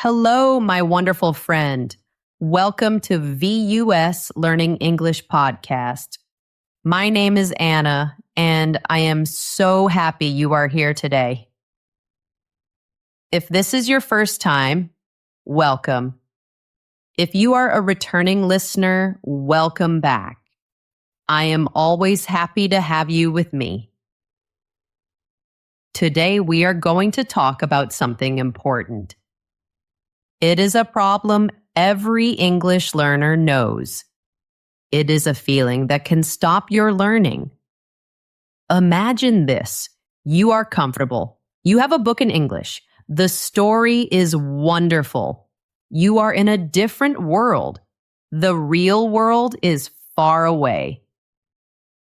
Hello, my wonderful friend. Welcome to VUS Learning English Podcast. My name is Anna, and I am so happy you are here today. If this is your first time, welcome. If you are a returning listener, welcome back. I am always happy to have you with me. Today, we are going to talk about something important. It is a problem every English learner knows. It is a feeling that can stop your learning. Imagine this. You are comfortable. You have a book in English. The story is wonderful. You are in a different world. The real world is far away.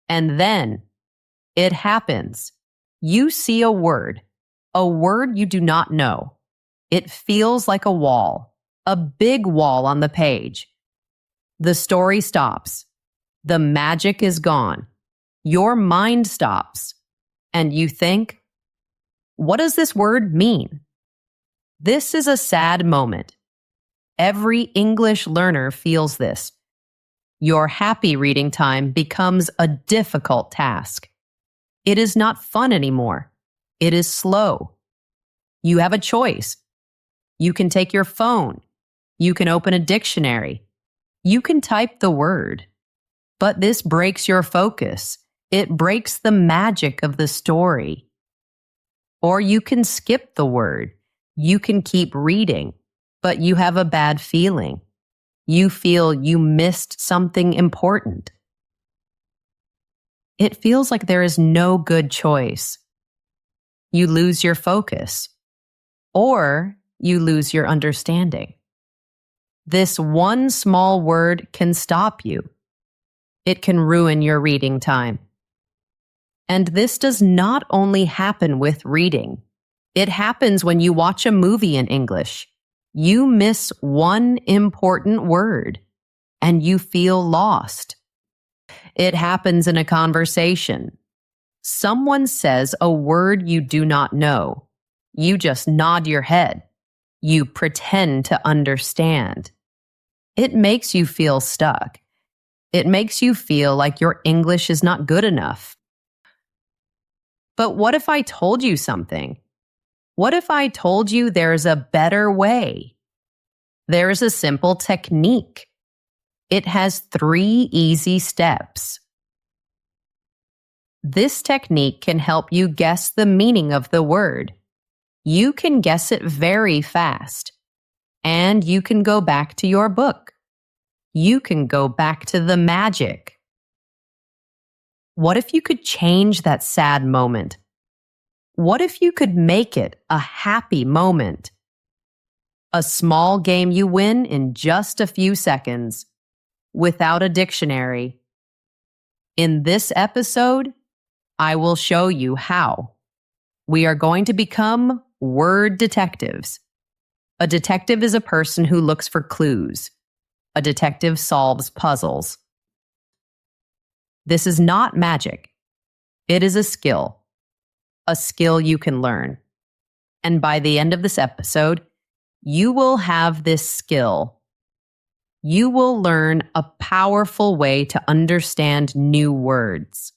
And then it happens. You see a word you do not know. It feels like a wall, a big wall on the page. The story stops. The magic is gone. Your mind stops. And you think, what does this word mean? This is a sad moment. Every English learner feels this. Your happy reading time becomes a difficult task. It is not fun anymore. It is slow. You have a choice. You can take your phone. You can open a dictionary. You can type the word. But this breaks your focus. It breaks the magic of the story. Or you can skip the word. You can keep reading, but you have a bad feeling. You feel you missed something important. It feels like there is no good choice. You lose your focus. Or you lose your understanding. This one small word can stop you. It can ruin your reading time. And this does not only happen with reading. It happens when you watch a movie in English. You miss one important word, and you feel lost. It happens in a conversation. Someone says a word you do not know. You just nod your head. You pretend to understand. It makes you feel stuck. It makes you feel like your English is not good enough. But what if I told you something? What if I told you there's a better way? There is a simple technique. It has 3 easy steps. This technique can help you guess the meaning of the word. You can guess it very fast. And you can go back to your book. You can go back to the magic. What if you could change that sad moment? What if you could make it a happy moment? A small game you win in just a few seconds, without a dictionary. In this episode, I will show you how. We are going to become word detectives. A detective is a person who looks for clues. A detective solves puzzles. This is not magic. It is a skill you can learn. And by the end of this episode, you will have this skill. You will learn a powerful way to understand new words.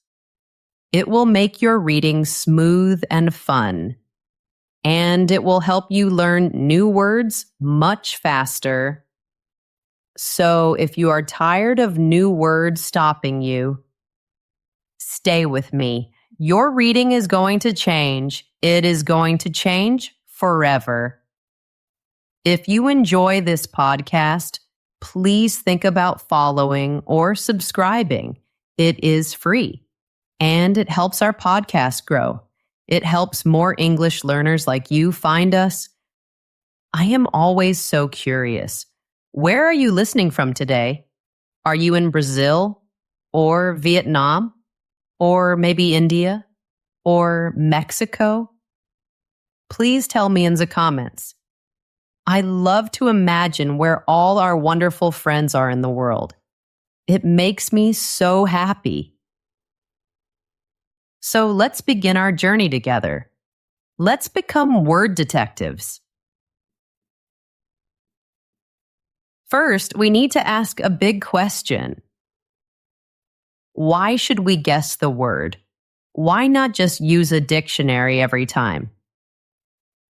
It will make your reading smooth and fun. And it will help you learn new words much faster. So if you are tired of new words stopping you, stay with me. Your reading is going to change. It is going to change forever. If you enjoy this podcast, please think about following or subscribing. It is free, and it helps our podcast grow. It helps more English learners like you find us. I am always so curious. Where are you listening from today? Are you in Brazil or Vietnam or maybe India or Mexico? Please tell me in the comments. I love to imagine where all our wonderful friends are in the world. It makes me so happy. So let's begin our journey together. Let's become word detectives. First, we need to ask a big question. Why should we guess the word? Why not just use a dictionary every time?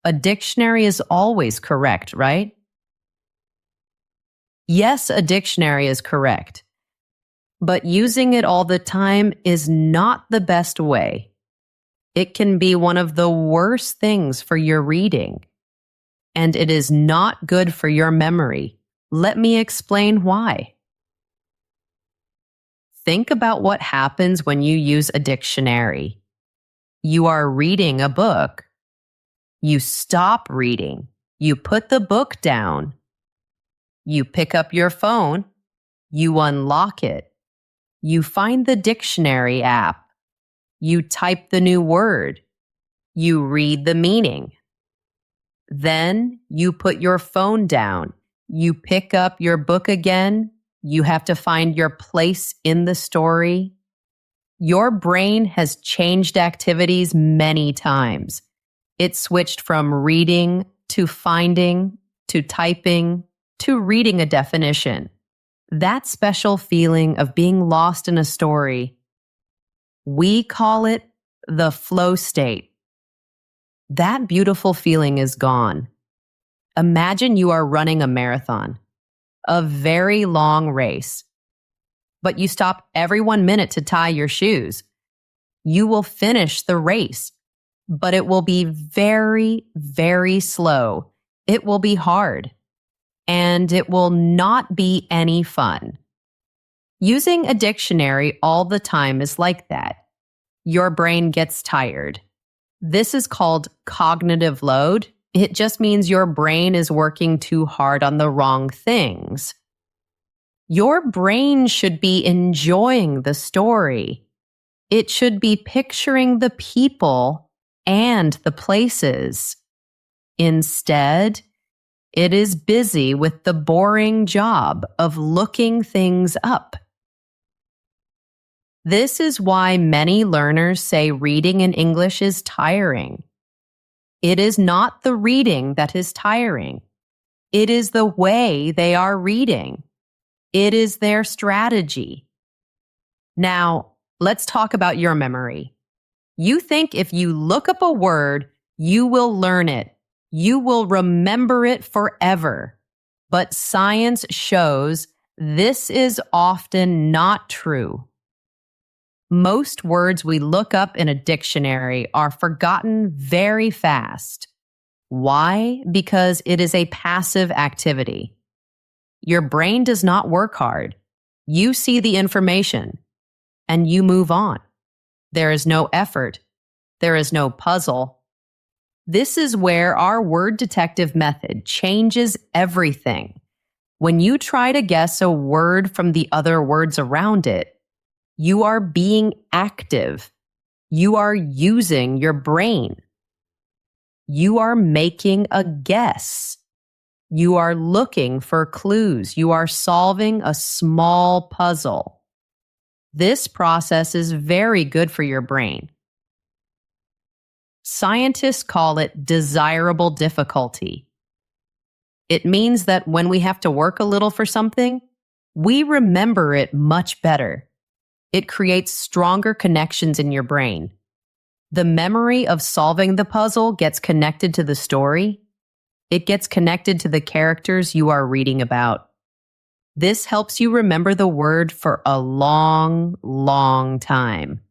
A dictionary is always correct, right? Yes, a dictionary is correct, but using it all the time is not the best way. It can be one of the worst things for your reading, and it is not good for your memory. Let me explain why. Think about what happens when you use a dictionary. You are reading a book. You stop reading. You put the book down. You pick up your phone. You unlock it. You find the dictionary app. You type the new word. You read the meaning. Then you put your phone down. You pick up your book again. You have to find your place in the story. Your brain has changed activities many times. It switched from reading to finding to typing to reading a definition. That special feeling of being lost in a story, we call it the flow state. That beautiful feeling is gone. Imagine you are running a marathon, a very long race, but you stop every 1 minute to tie your shoes. You will finish the race, but it will be very, very slow. It will be hard, and it will not be any fun. Using a dictionary all the time is like that. Your brain gets tired. This is called cognitive load. It just means your brain is working too hard on the wrong things. Your brain should be enjoying the story. It should be picturing the people and the places. Instead, it is busy with the boring job of looking things up. This is why many learners say reading in English is tiring. It is not the reading that is tiring. It is the way they are reading. It is their strategy. Now, let's talk about your memory. You think if you look up a word, you will learn it. You will remember it forever. But science shows this is often not true. Most words we look up in a dictionary are forgotten very fast. Why? Because it is a passive activity. Your brain does not work hard. You see the information, and you move on. There is no effort. There is no puzzle. This is where our word detective method changes everything. When you try to guess a word from the other words around it, you are being active. You are using your brain. You are making a guess. You are looking for clues. You are solving a small puzzle. This process is very good for your brain. Scientists call it desirable difficulty. It means that when we have to work a little for something, we remember it much better. It creates stronger connections in your brain. The memory of solving the puzzle gets connected to the story. It gets connected to the characters you are reading about. This helps you remember the word for a long, long time.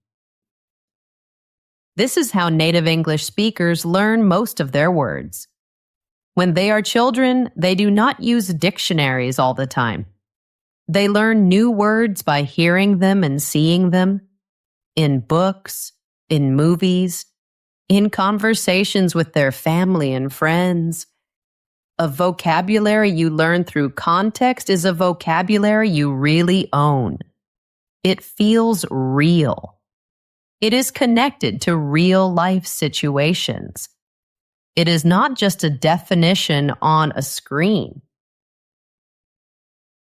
This is how native English speakers learn most of their words. When they are children, they do not use dictionaries all the time. They learn new words by hearing them and seeing them in books, in movies, in conversations with their family and friends. A vocabulary you learn through context is a vocabulary you really own. It feels real. It is connected to real life situations. It is not just a definition on a screen.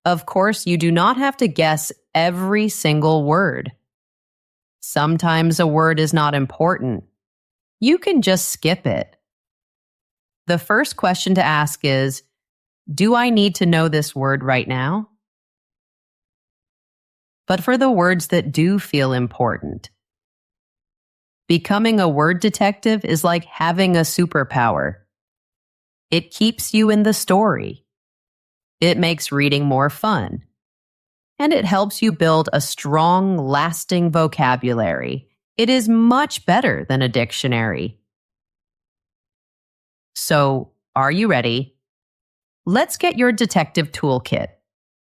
Of course, you do not have to guess every single word. Sometimes a word is not important. You can just skip it. The first question to ask is, Do I need to know this word right now? But for the words that do feel important, becoming a word detective is like having a superpower. It keeps you in the story. It makes reading more fun. And it helps you build a strong, lasting vocabulary. It is much better than a dictionary. So, are you ready? Let's get your detective toolkit.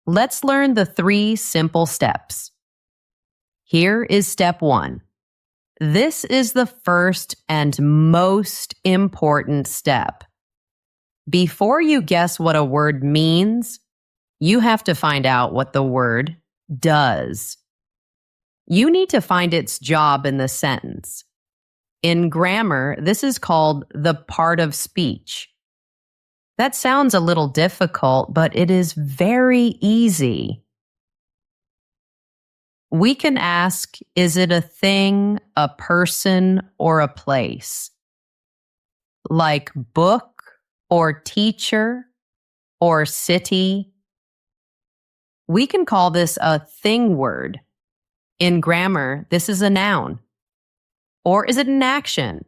Let's learn the 3 simple steps. Here is step 1. This is the first and most important step. Before you guess what a word means, you have to find out what the word does. You need to find its job in the sentence. In grammar, this is called the part of speech. That sounds a little difficult, but it is very easy. We can ask, is it a thing, a person, or a place? Like book, or teacher, or city. We can call this a thing word. In grammar, this is a noun. Or is it an action?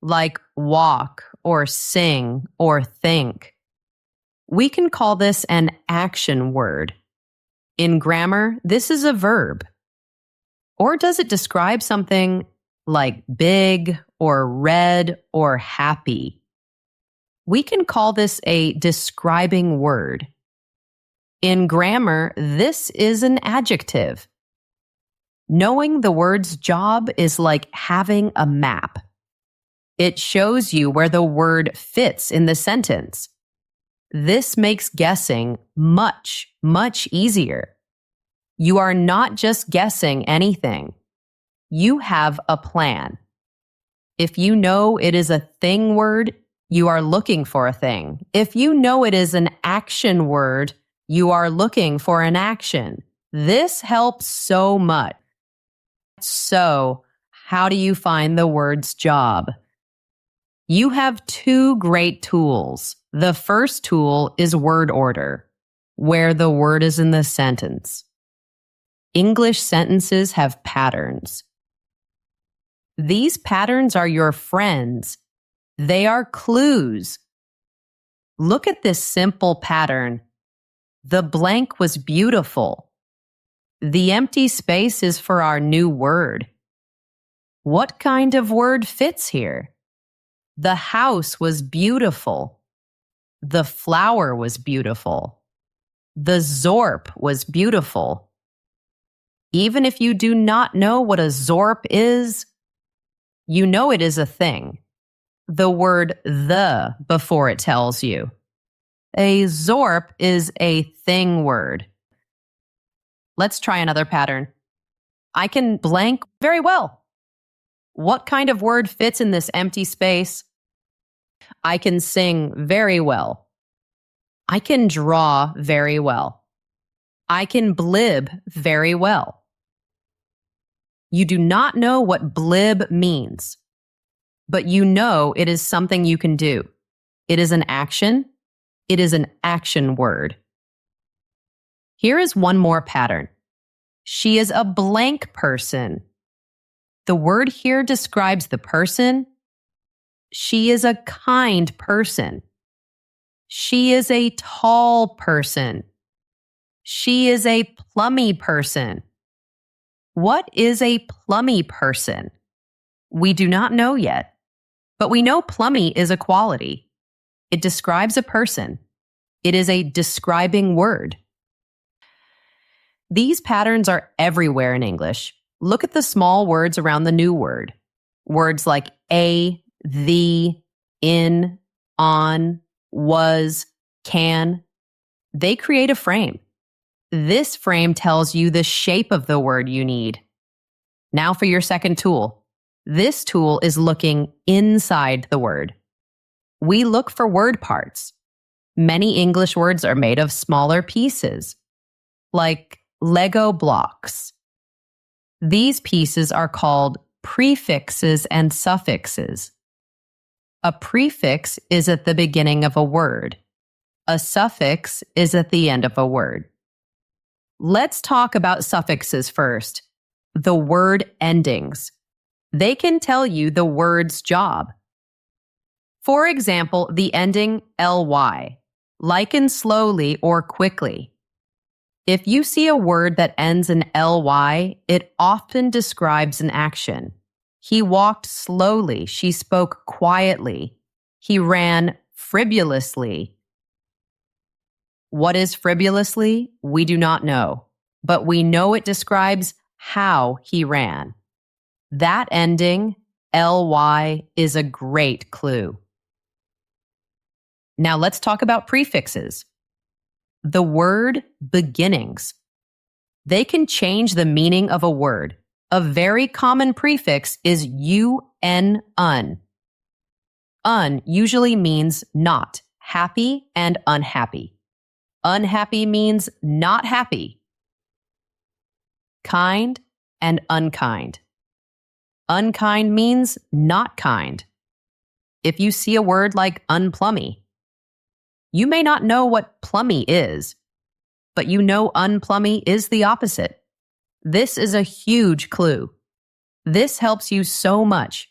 Like walk, or sing, or think. We can call this an action word. In grammar, this is a verb. Or does it describe something like big, or red, or happy? We can call this a describing word. In grammar, this is an adjective. Knowing the word's job is like having a map. It shows you where the word fits in the sentence. This makes guessing much, much easier. You are not just guessing anything. You have a plan. If you know it is a thing word, you are looking for a thing. If you know it is an action word, you are looking for an action. This helps so much. So, how do you find the word's job? You have 2 great tools. The first tool is word order, where the word is in the sentence. English sentences have patterns. These patterns are your friends. They are clues. Look at this simple pattern. The blank was beautiful. The empty space is for our new word. What kind of word fits here? The house was beautiful. The flower was beautiful. The zorp was beautiful. Even if you do not know what a zorp is, you know it is a thing. The word the before it tells you. A zorp is a thing word. Let's try another pattern. I can blank very well. What kind of word fits in this empty space? I can sing very well. I can draw very well. I can blib very well. You do not know what blib means, but you know it is something you can do. It is an action. It is an action word. Here is one more pattern. She is a blank person. The word here describes the person. She is a kind person. She is a tall person. She is a plummy person. What is a plummy person? We do not know yet, but we know plummy is a quality. It describes a person. It is a describing word. These patterns are everywhere in English. Look at the small words around the new word. Words like a, the, in, on, was, can. They create a frame. This frame tells you the shape of the word you need. Now for your second tool. This tool is looking inside the word. We look for word parts. Many English words are made of smaller pieces, like Lego blocks. These pieces are called prefixes and suffixes. A prefix is at the beginning of a word. A suffix is at the end of a word. Let's talk about suffixes first. The word endings. They can tell you the word's job. For example, the ending ly, like in slowly or quickly. If you see a word that ends in ly, it often describes an action. He walked slowly. She spoke quietly. He ran frivolously. What is frivolously? We do not know, but we know it describes how he ran. That ending, ly, is a great clue. Now let's talk about prefixes. The word beginnings. They can change the meaning of a word. A very common prefix is un. Un usually means not, happy and unhappy. Unhappy means not happy. Kind and unkind. Unkind means not kind. If you see a word like unplummy, you may not know what plummy is, but you know unplummy is the opposite. This is a huge clue. This helps you so much.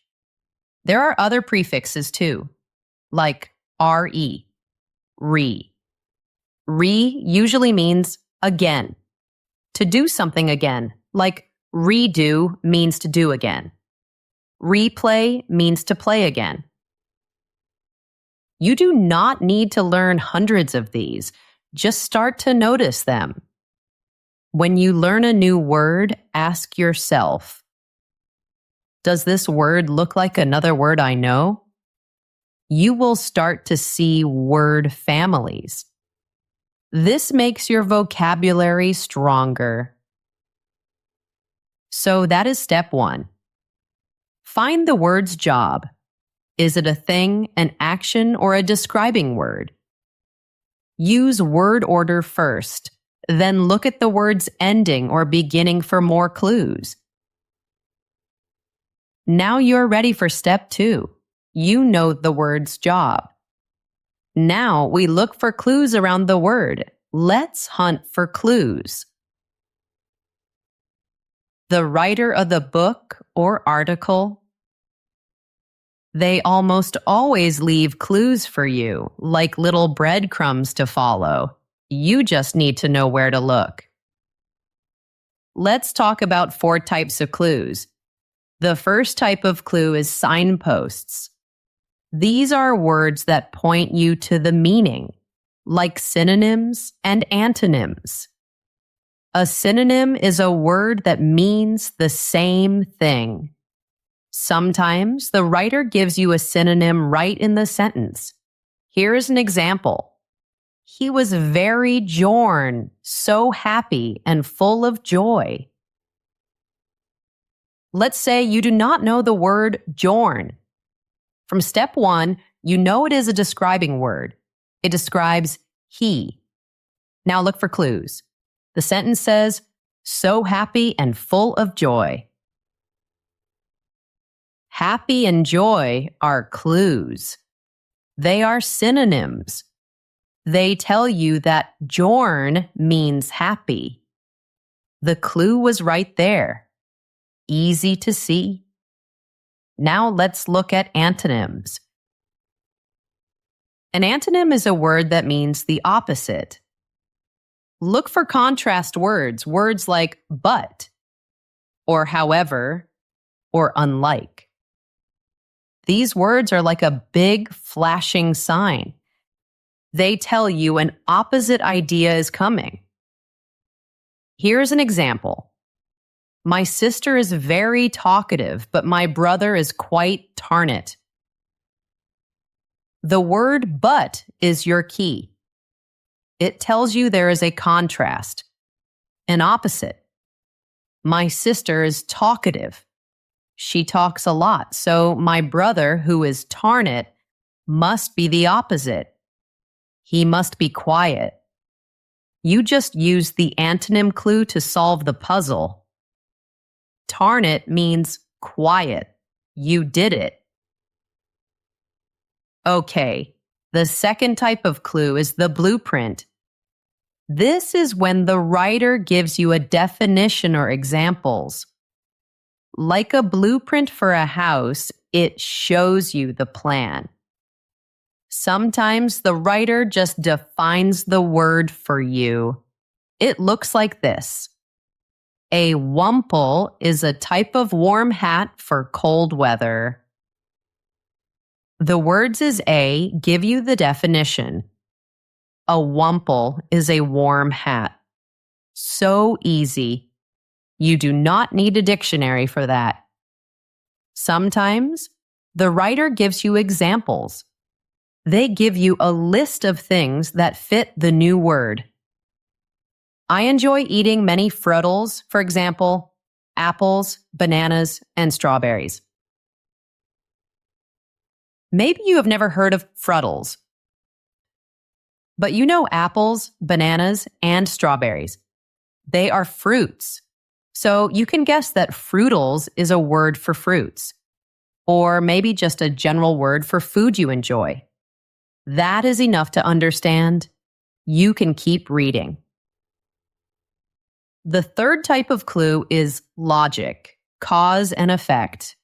There are other prefixes too, like re. Re usually means again. To do something again, like redo means to do again. Replay means to play again. You do not need to learn hundreds of these. Just start to notice them. When you learn a new word, ask yourself, does this word look like another word I know? You will start to see word families. This makes your vocabulary stronger. So that is step 1. Find the word's job. Is it a thing, an action, or a describing word? Use word order first, then look at the word's ending or beginning for more clues. Now you're ready for step 2. You know the word's job. Now we look for clues around the word. Let's hunt for clues. The writer of the book or article. They almost always leave clues for you, like little breadcrumbs to follow. You just need to know where to look. Let's talk about 4 types of clues. The first type of clue is signposts. These are words that point you to the meaning, like synonyms and antonyms. A synonym is a word that means the same thing. Sometimes the writer gives you a synonym right in the sentence. Here's an example. He was very jorn, so happy and full of joy. Let's say you do not know the word jorn. From step 1, you know it is a describing word. It describes he. Now look for clues. The sentence says, so happy and full of joy. Happy and joy are clues. They are synonyms. They tell you that jorn means happy. The clue was right there. Easy to see. Now let's look at antonyms. An antonym is a word that means the opposite. Look for contrast words, words like but, or however, or unlike. These words are like a big flashing sign. They tell you an opposite idea is coming. Here's an example. My sister is very talkative, but my brother is quite tarnit. The word but is your key. It tells you there is a contrast, an opposite. My sister is talkative. She talks a lot, so my brother, who is tarnit, must be the opposite. He must be quiet. You just used the antonym clue to solve the puzzle. Tarnit means quiet. You did it. Okay, The second type of clue is the blueprint. This is when the writer gives you a definition or examples. Like a blueprint for a house, it shows you the plan. Sometimes the writer just defines the word for you. It looks like this. A wumple is a type of warm hat for cold weather. The words is A give you the definition. A wumple is a warm hat. So easy. You do not need a dictionary for that. Sometimes the writer gives you examples. They give you a list of things that fit the new word. I enjoy eating many fruitals, for example, apples, bananas, and strawberries. Maybe you have never heard of fruitals, but you know apples, bananas, and strawberries. They are fruits. So you can guess that fruitals is a word for fruits, or maybe just a general word for food you enjoy. That is enough to understand. You can keep reading. The third type of clue is logic, cause and effect.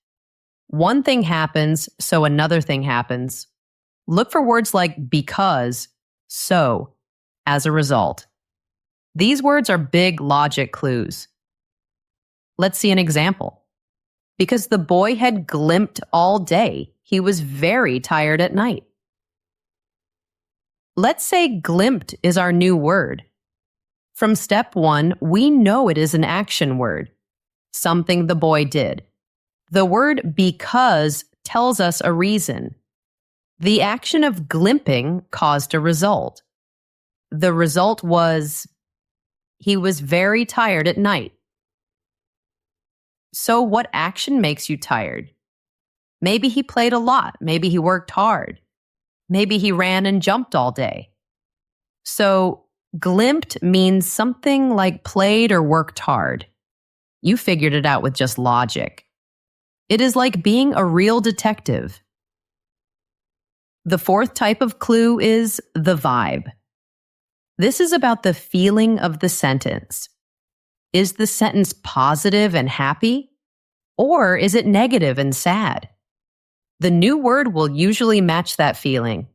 One thing happens, so another thing happens. Look for words like because, so, as a result. These words are big logic clues. Let's see an example. Because the boy had glimped all day, he was very tired at night. Let's say glimped is our new word. From step 1, we know it is an action word, something the boy did. The word because tells us a reason. The action of glimping caused a result. The result was he was very tired at night. So what action makes you tired? Maybe he played a lot. Maybe he worked hard. Maybe he ran and jumped all day. So glimped means something like played or worked hard. You figured it out with just logic. It is like being a real detective. The fourth type of clue is the vibe. This is about the feeling of the sentence. Is the sentence positive and happy? Or is it negative and sad? The new word will usually match that feeling.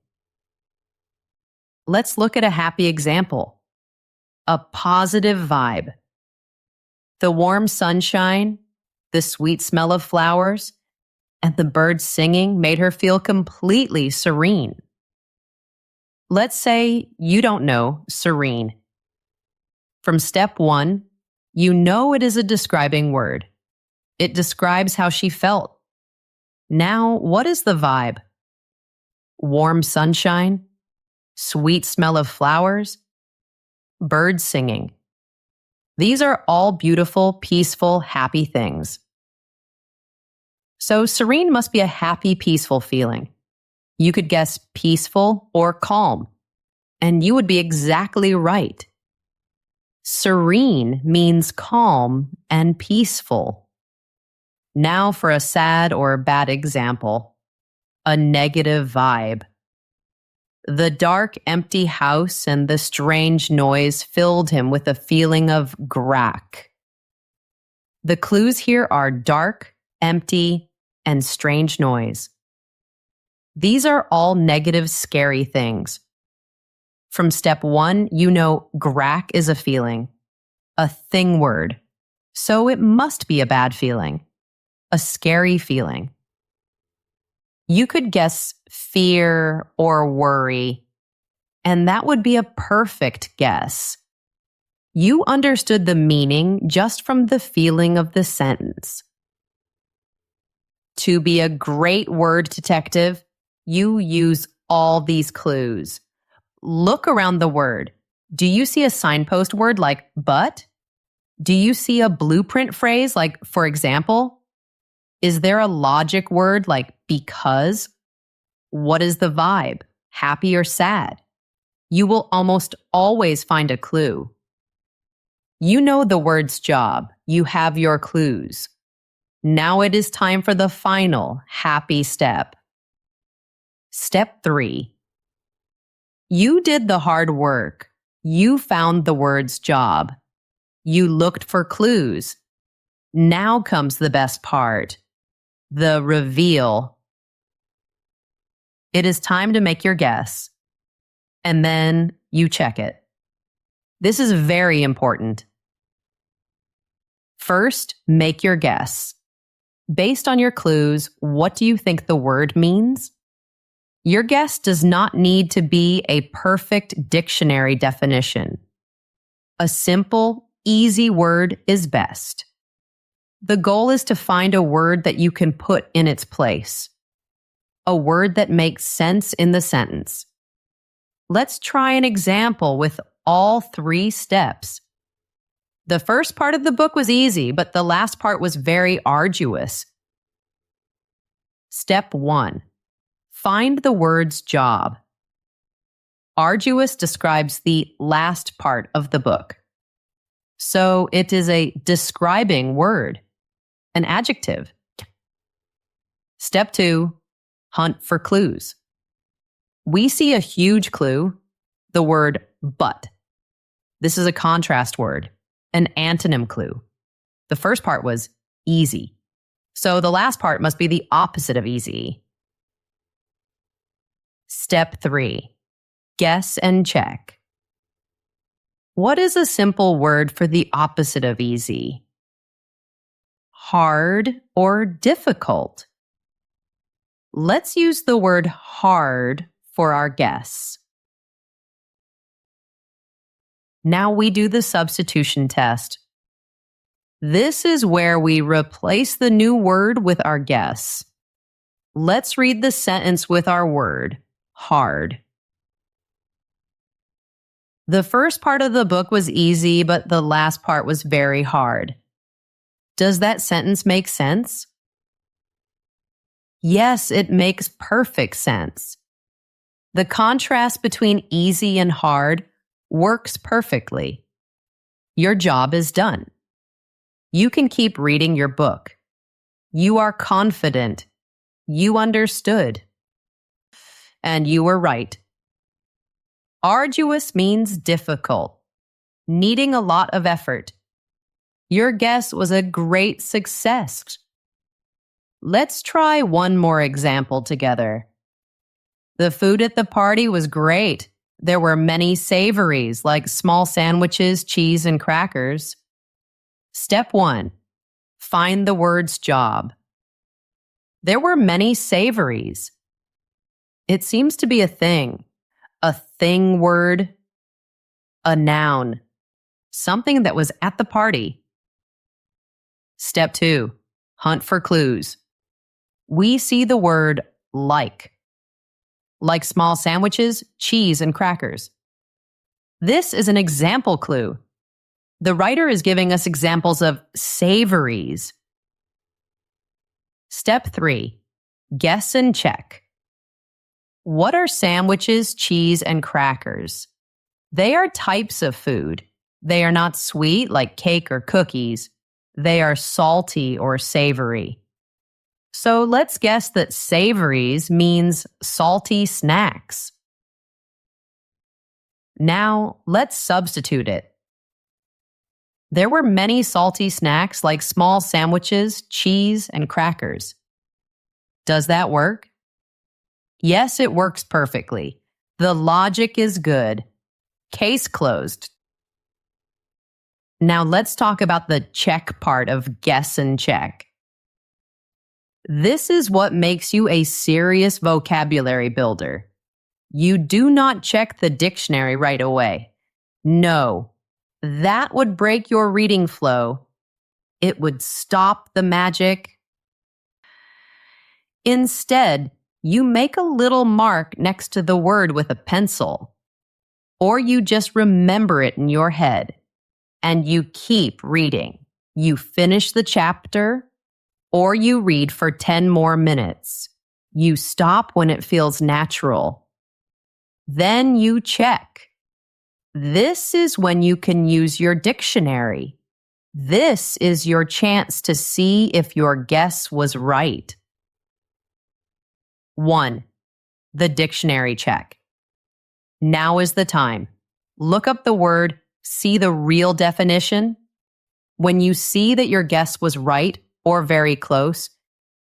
Let's look at a happy example. A positive vibe. The warm sunshine, the sweet smell of flowers, and the birds singing made her feel completely serene. Let's say you don't know serene. From step 1, you know it is a describing word. It describes how she felt. Now, what is the vibe? Warm sunshine? Sweet smell of flowers? Birds singing. These are all beautiful, peaceful, happy things. So serene must be a happy, peaceful feeling. You could guess peaceful or calm, and you would be exactly right. Serene means calm and peaceful. Now for a sad or bad example, a negative vibe. The dark, empty house and the strange noise filled him with a feeling of grack. The clues here are dark, empty, and strange noise. These are all negative, scary things. From step 1, you know grack is a feeling, a thing word. So it must be a bad feeling, a scary feeling. You could guess fear or worry, and that would be a perfect guess. You understood the meaning just from the feeling of the sentence. To be a great word detective, you use all these clues. Look around the word. Do you see a signpost word like but? Do you see a blueprint phrase like for example? Is there a logic word like because? What is the vibe? Happy or sad? You will almost always find a clue. You know the word's job. You have your clues. Now it is time for the final happy step. Step 3. You did the hard work. You found the word's job. You looked for clues. Now comes the best part, the reveal. It is time to make your guess, and then you check it. This is very important. First, make your guess. Based on your clues, what do you think the word means? Your guess does not need to be a perfect dictionary definition. A simple, easy word is best. The goal is to find a word that you can put in its place. A word that makes sense in the sentence. Let's try an example with all 3 steps. The first part of the book was easy, but the last part was very arduous. Step 1. Find the word's job. Arduous describes the last part of the book. So it is a describing word, an adjective. Step 2. Hunt for clues. We see a huge clue, the word but. This is a contrast word, an antonym clue. The first part was easy. So the last part must be the opposite of easy. Step 3. Guess and check. What is a simple word for the opposite of easy? Hard or difficult? Let's use the word hard for our guess. Now we do the substitution test. This is where we replace the new word with our guess. Let's read the sentence with our word, hard. The first part of the book was easy, but the last part was very hard. Does that sentence make sense? Yes, it makes perfect sense. The contrast between easy and hard works perfectly. Your job is done. You can keep reading your book. You are confident. You understood. And you were right. Arduous means difficult, needing a lot of effort. Your guess was a great success. Let's try one more example together. The food at the party was great. There were many savories like small sandwiches, cheese, and crackers. Step 1. Find the word's job. There were many savories. It seems to be a thing word, a noun, something that was at the party. Step 2. Hunt for clues. We see the word like small sandwiches, cheese, and crackers. This is an example clue. The writer is giving us examples of savories. Step 3. Guess and check. What are sandwiches, cheese, and crackers? They are types of food. They are not sweet like cake or cookies. They are salty or savory. So let's guess that savories means salty snacks. Now let's substitute it. There were many salty snacks like small sandwiches, cheese, and crackers. Does that work? Yes, it works perfectly. The logic is good. Case closed. Now let's talk about the check part of guess and check. This is what makes you a serious vocabulary builder. You do not check the dictionary right away. No, that would break your reading flow. It would stop the magic. Instead, you make a little mark next to the word with a pencil. Or you just remember it in your head. And you keep reading. You finish the chapter, or you read for 10 more minutes. You stop when it feels natural. Then you check. This is when you can use your dictionary. This is your chance to see if your guess was right. 1. The dictionary check. Now is the time. Look up the word, see the real definition. When you see that your guess was right or very close,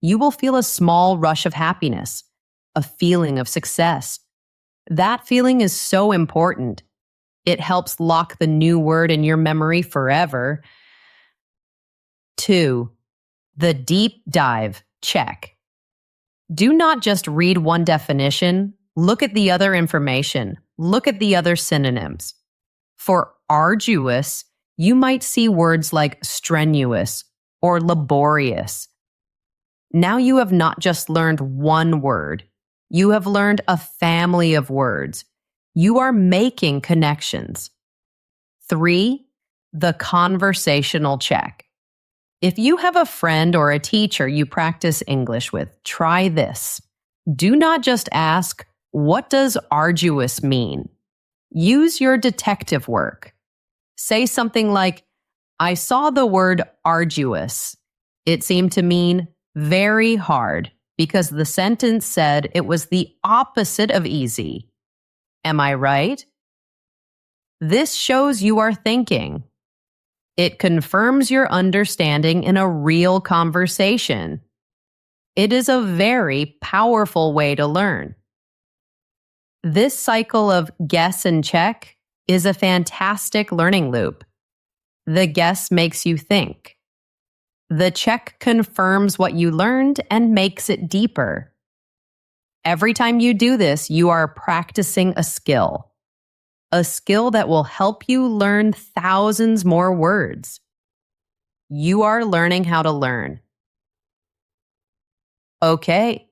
you will feel a small rush of happiness, a feeling of success. That feeling is so important. It helps lock the new word in your memory forever. 2. The deep dive check. Do not just read one definition. Look at the other information. Look at the other synonyms. For arduous, you might see words like strenuous or laborious. Now you have not just learned one word. You have learned a family of words. You are making connections. 3. The conversational check. If you have a friend or a teacher you practice English with, try this. Do not just ask, what does arduous mean? Use your detective work. Say something like, I saw the word arduous. It seemed to mean very hard because the sentence said it was the opposite of easy. Am I right? This shows you are thinking. It confirms your understanding in a real conversation. It is a very powerful way to learn. This cycle of guess and check is a fantastic learning loop. The guess makes you think. The check confirms what you learned and makes it deeper. Every time you do this, you are practicing a skill that will help you learn thousands more words. You are learning how to learn. Okay,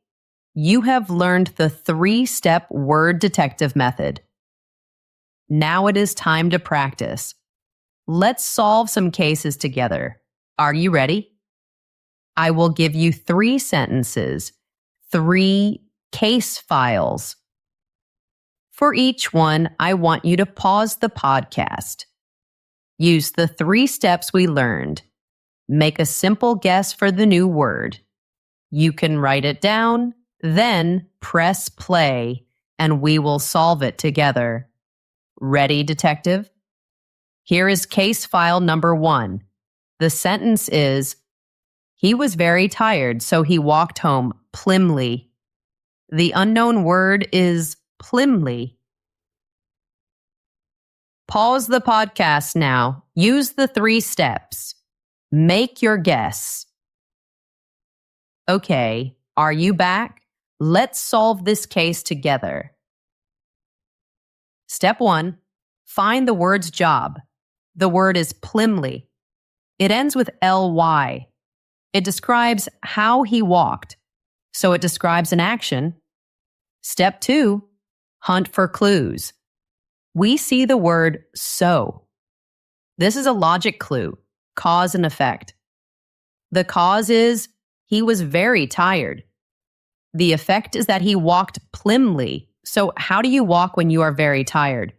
you have learned the 3-step word detective method. Now it is time to practice. Let's solve some cases together. Are you ready? I will give you 3 sentences, 3 case files. For each one, I want you to pause the podcast. Use the 3 steps we learned. Make a simple guess for the new word. You can write it down, then press play, and we will solve it together. Ready, detective? Here is case file number 1. The sentence is, he was very tired, so he walked home plimly. The unknown word is plimly. Pause the podcast now. Use the 3 steps. Make your guess. Okay, are you back? Let's solve this case together. Step 1. Find the word's job. The word is plimly. It ends with ly. It describes how he walked, so it describes an action. Step 2. Hunt for clues. We see the word so. This is a logic clue, cause and effect. The cause is he was very tired. The effect is that he walked plimly. So how do you walk when you are very tired?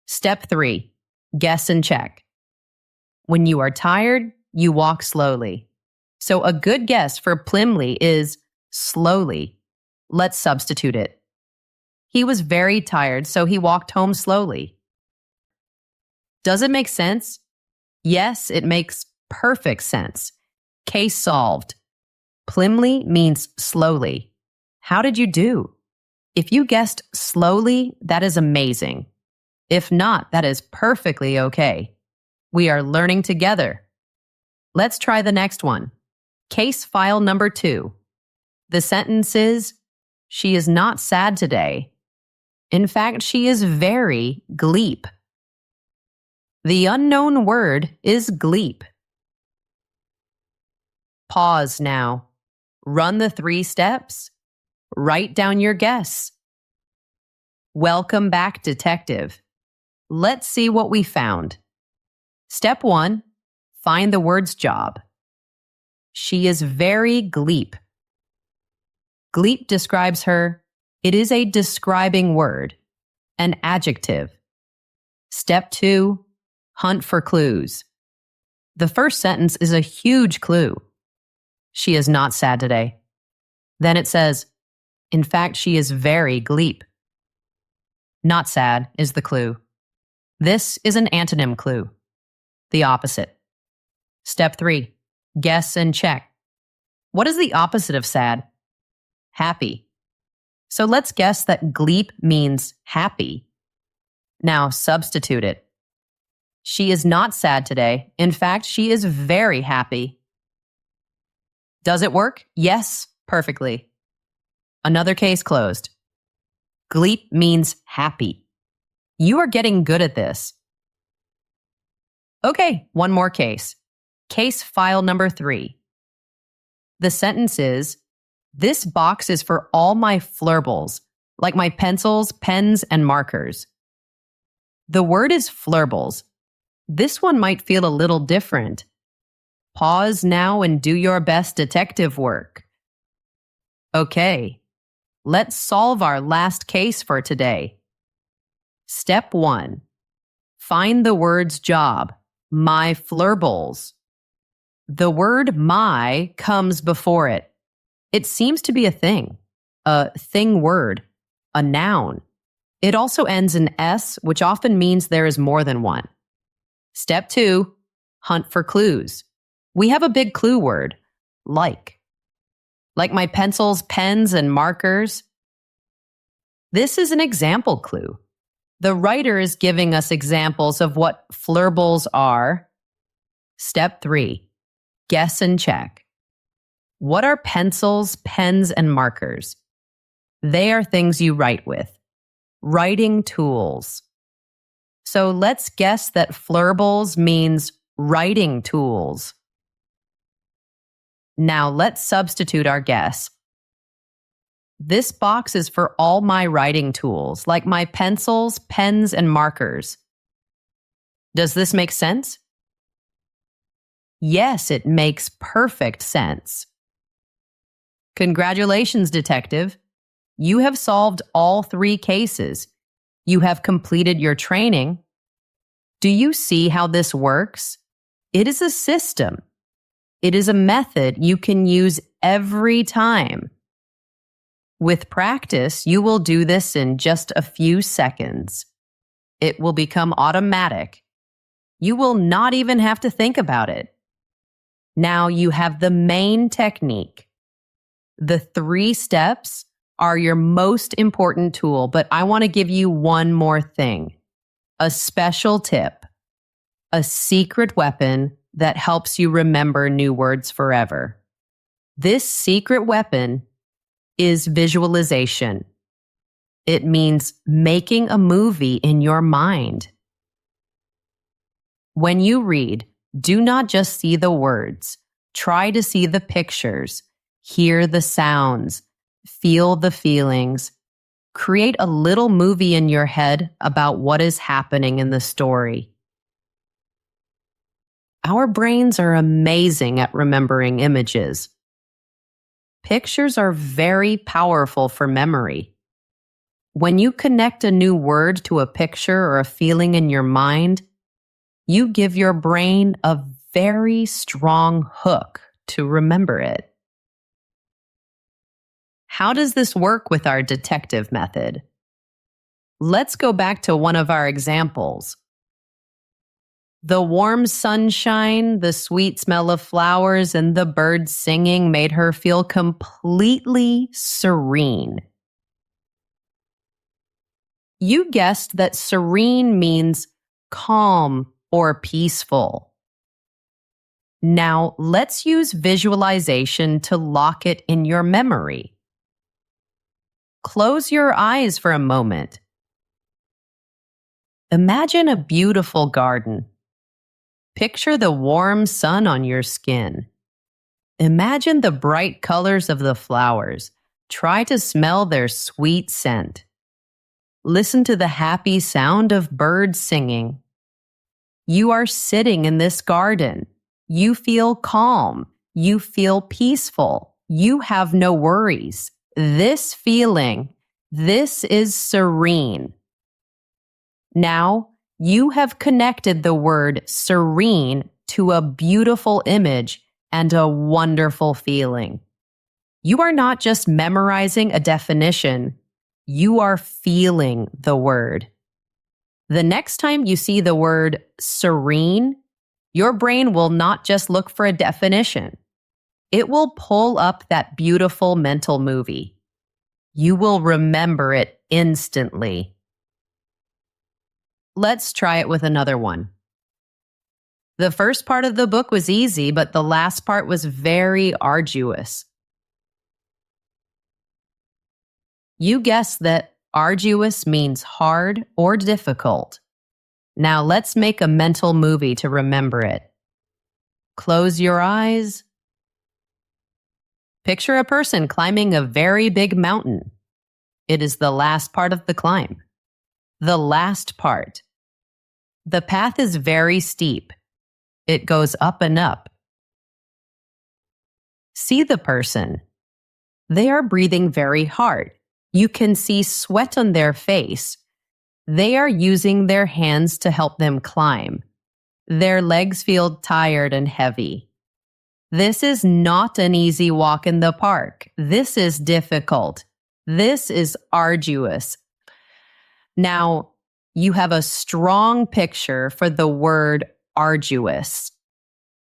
Step 3. Guess and check. When you are tired, you walk slowly. So a good guess for plimly is slowly. Let's substitute it. He was very tired, so he walked home slowly. Does it make sense? Yes, it makes perfect sense. Case solved. Plimly means slowly. How did you do? If you guessed slowly, that is amazing. If not, that is perfectly okay. We are learning together. Let's try the next one. Case file number 2. The sentence is, she is not sad today. In fact, she is very gleep. The unknown word is gleep. Pause now. Run the 3 steps. Write down your guess. Welcome back, detective. Let's see what we found. Step 1. Find the word's job. She is very gleep. Gleep describes her. It is a describing word, an adjective. Step 2. Hunt for clues. The first sentence is a huge clue. She is not sad today. Then it says, in fact, she is very gleep. Not sad is the clue. This is an antonym clue. The opposite. Step 3. Guess and check. What is the opposite of sad? Happy. So let's guess that gleep means happy. Now substitute it. She is not sad today. In fact, she is very happy. Does it work? Yes, perfectly. Another case closed. Gleep means happy. You are getting good at this. Okay, one more case. Case file number 3. The sentence is, this box is for all my flurbles, like my pencils, pens, and markers. The word is flurbles. This one might feel a little different. Pause now and do your best detective work. Okay, let's solve our last case for today. Step 1. Find the word's job, my flurbles. The word my comes before it. It seems to be a thing word, a noun. It also ends in S, which often means there is more than one. Step 2, hunt for clues. We have a big clue word, like my pencils, pens, and markers. This is an example clue. The writer is giving us examples of what flurbles are. Step 3, guess and check. What are pencils, pens, and markers? They are things you write with. Writing tools. So let's guess that flurbles means writing tools. Now let's substitute our guess. This box is for all my writing tools, like my pencils, pens, and markers. Does this make sense? Yes, it makes perfect sense. Congratulations, detective. You have solved all 3 cases. You have completed your training. Do you see how this works? It is a system. It is a method you can use every time. With practice, you will do this in just a few seconds. It will become automatic. You will not even have to think about it. Now you have the main technique. The 3 steps are your most important tool, but I want to give you one more thing. A special tip. A secret weapon that helps you remember new words forever. This secret weapon is visualization. It means making a movie in your mind. When you read, do not just see the words. Try to see the pictures, hear the sounds, feel the feelings. Create a little movie in your head about what is happening in the story. Our brains are amazing at remembering images. Pictures are very powerful for memory. When you connect a new word to a picture or a feeling in your mind, you give your brain a very strong hook to remember it. How does this work with our detective method? Let's go back to one of our examples. The warm sunshine, the sweet smell of flowers, and the birds singing made her feel completely serene. You guessed that serene means calm or peaceful. Now, let's use visualization to lock it in your memory. Close your eyes for a moment. Imagine a beautiful garden. Picture the warm sun on your skin. Imagine the bright colors of the flowers. Try to smell their sweet scent. Listen to the happy sound of birds singing. You are sitting in this garden. You feel calm. You feel peaceful. You have no worries. This feeling, this is serene. Now, you have connected the word serene to a beautiful image and a wonderful feeling. You are not just memorizing a definition. You are feeling the word. The next time you see the word serene, your brain will not just look for a definition. It will pull up that beautiful mental movie. You will remember it instantly. Let's try it with another one. The first part of the book was easy, but the last part was very arduous. You guessed that arduous means hard or difficult. Now let's make a mental movie to remember it. Close your eyes. Picture a person climbing a very big mountain. It is the last part of the climb. The last part. The path is very steep. It goes up and up. See the person. They are breathing very hard. You can see sweat on their face. They are using their hands to help them climb. Their legs feel tired and heavy. This is not an easy walk in the park. This is difficult. This is arduous. Now, you have a strong picture for the word arduous.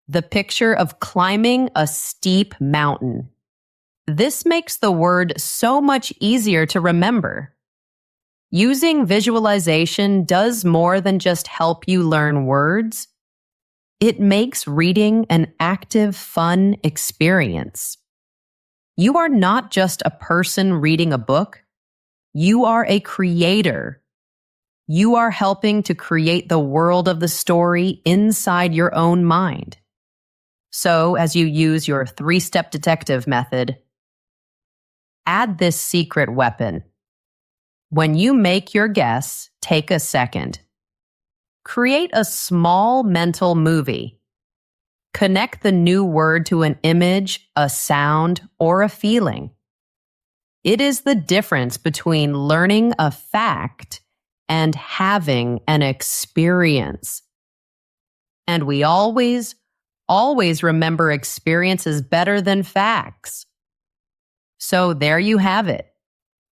The picture of climbing a steep mountain. This makes the word so much easier to remember. Using visualization does more than just help you learn words. It makes reading an active, fun experience. You are not just a person reading a book. You are a creator. You are helping to create the world of the story inside your own mind. So, as you use your 3-step detective method, add this secret weapon. When you make your guess, take a second. Create a small mental movie. Connect the new word to an image, a sound, or a feeling. It is the difference between learning a fact and having an experience. And we always remember experiences better than facts. So there you have it.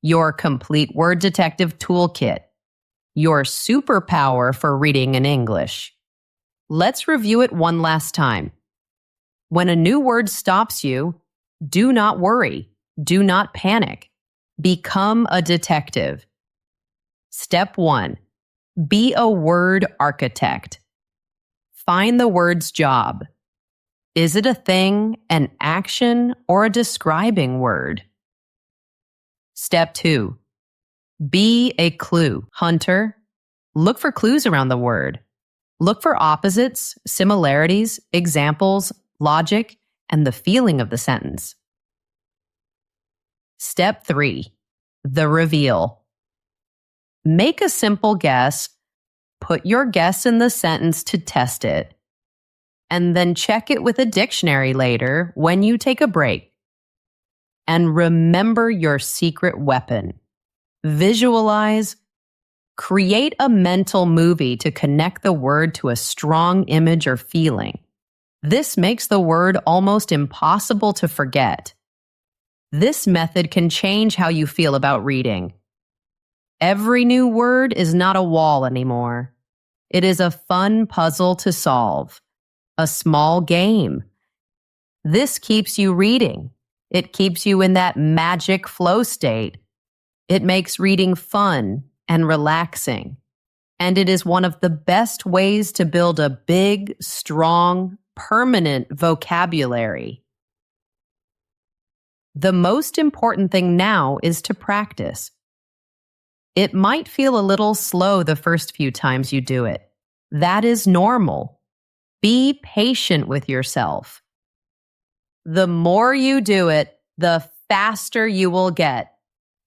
Your complete word detective toolkit. Your superpower for reading in English. Let's review it one last time. When a new word stops you, do not worry. Do not panic. Become a detective. Step 1. Be a word architect. Find the word's job. Is it a thing, an action, or a describing word? Step 2. Be a clue hunter. Look for clues around the word. Look for opposites, similarities, examples, logic, and the feeling of the sentence. Step 3. The reveal. Make a simple guess. Put your guess in the sentence to test it. And then check it with a dictionary later when you take a break. And remember your secret weapon. Visualize. Create a mental movie to connect the word to a strong image or feeling. This makes the word almost impossible to forget. This method can change how you feel about reading. Every new word is not a wall anymore. It is a fun puzzle to solve. A small game. This keeps you reading. It keeps you in that magic flow state. It makes reading fun and relaxing. And it is one of the best ways to build a big, strong, permanent vocabulary. The most important thing now is to practice. It might feel a little slow the first few times you do it. That is normal. Be patient with yourself. The more you do it, the faster you will get.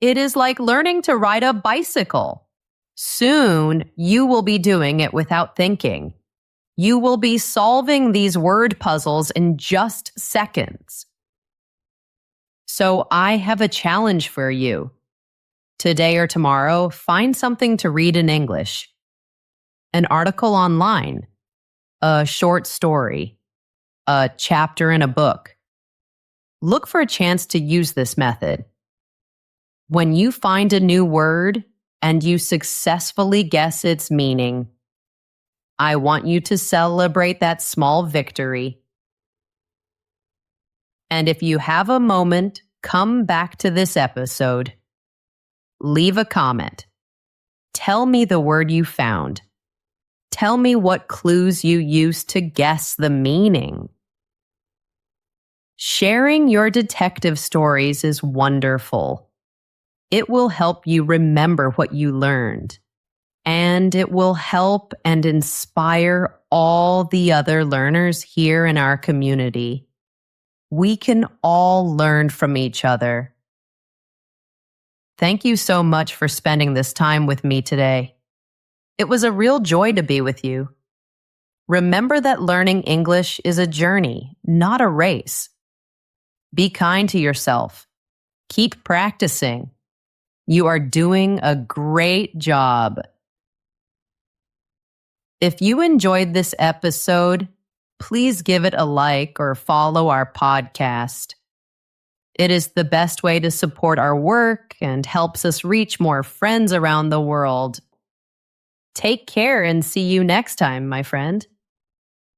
It is like learning to ride a bicycle. Soon, you will be doing it without thinking. You will be solving these word puzzles in just seconds. So I have a challenge for you. Today or tomorrow, find something to read in English. An article online, a short story, a chapter in a book. Look for a chance to use this method. When you find a new word and you successfully guess its meaning, I want you to celebrate that small victory. And if you have a moment, come back to this episode. Leave a comment. Tell me the word you found. Tell me what clues you used to guess the meaning. Sharing your detective stories is wonderful. It will help you remember what you learned, and it will help and inspire all the other learners here in our community. We can all learn from each other. Thank you so much for spending this time with me today. It was a real joy to be with you. Remember that learning English is a journey, not a race. Be kind to yourself. Keep practicing. You are doing a great job. If you enjoyed this episode, please give it a like or follow our podcast. It is the best way to support our work and helps us reach more friends around the world. Take care and see you next time, my friend.